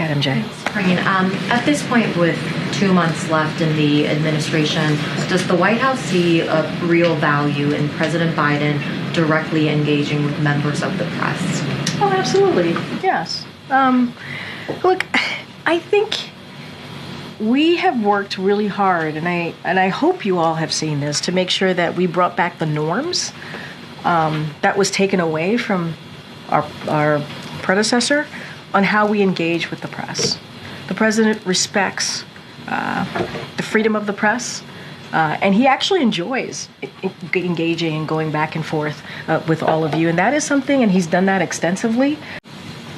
ahead, MJ. At this point, with 2 months left in the administration, does the White House see a real value in President Biden directly engaging with members of the press? Oh, absolutely. Yes. Look, I think we have worked really hard, and I hope you all have seen this, to make sure that we brought back the norms that was taken away from our predecessor on how we engage with the press. The president respects the freedom of the press, and he actually enjoys engaging and going back and forth with all of you, and that is something, and he's done that extensively.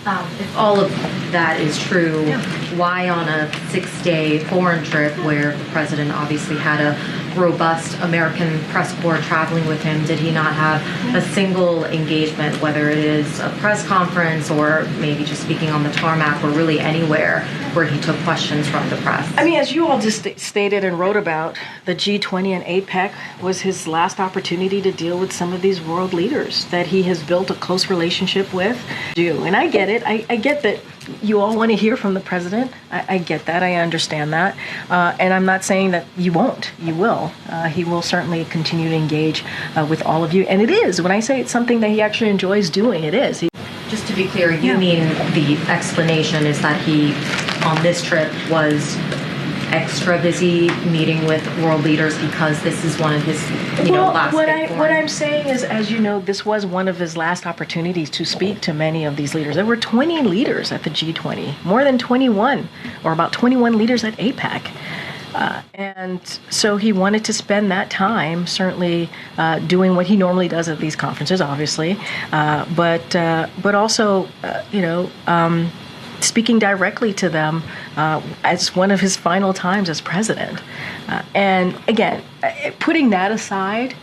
If all of that is true, why on a 6-day foreign trip where the president obviously had a robust American press corps traveling with him, did he not have a single engagement, whether it is a press conference or maybe just speaking on the tarmac or really anywhere where he took questions from the press? I mean, as you all just stated and wrote about, the G20 and APEC was his last opportunity to deal with some of these world leaders that he has built a close relationship with. And I get it. I get that you all want to hear from the president. I get that. I understand that. And I'm not saying that you won't. You will. He will certainly continue to engage with all of you. And it is. When I say it's something that he actually enjoys doing, it is. Just to be clear, you mean the explanation is that he, on this trip, was extra busy meeting with world leaders because this is one of his, last what I'm saying is, as you know, this was one of his last opportunities to speak to many of these leaders. There were 20 leaders at the G20, more than 21, or about 21 leaders at APEC. And so he wanted to spend that time certainly doing what he normally does at these conferences, obviously, but also, speaking directly to them as one of his final times as president. And again, putting that aside,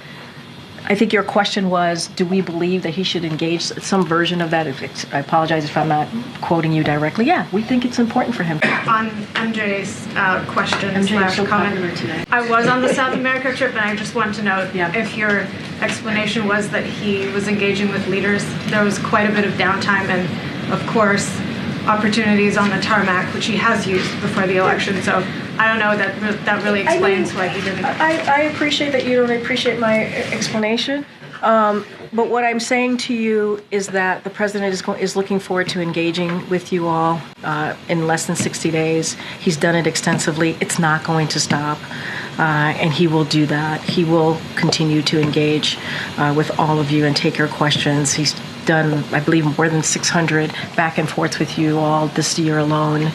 I think your question was, do we believe that he should engage some version of that? I apologize if I'm not quoting you directly. Yeah, we think it's important for him. On MJ's question slash comment, I was on the South America trip, and I just wanted to know if your explanation was that he was engaging with leaders. There was quite a bit of downtime, and of course, opportunities on the tarmac, which he has used before the election. So I don't know, that really explains why he didn't. I appreciate that you don't appreciate my explanation. But what I'm saying to you is that the president is looking forward to engaging with you all in less than 60 days. He's done it extensively. It's not going to stop. And he will do that. He will continue to engage with all of you and take your questions. He's done, I believe, more than 600 back and forths with you all this year alone.